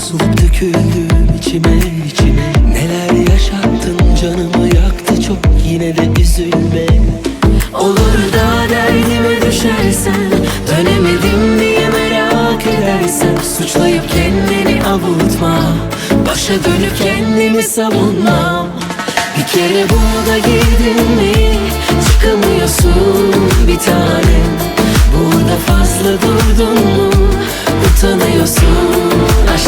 Su döküldü içime içime. Neler yaşattın, canımı yaktı çok, yine de üzülme. Olur da derdime düşersen, dönemedim diye merak edersen, suçlayıp kendini avutma, başa dönüp kendimi savunma. Bir kere burada girdin mi çıkamıyorsun bir tanem. Burada fazla durdun mu utanıyorsun. Aşk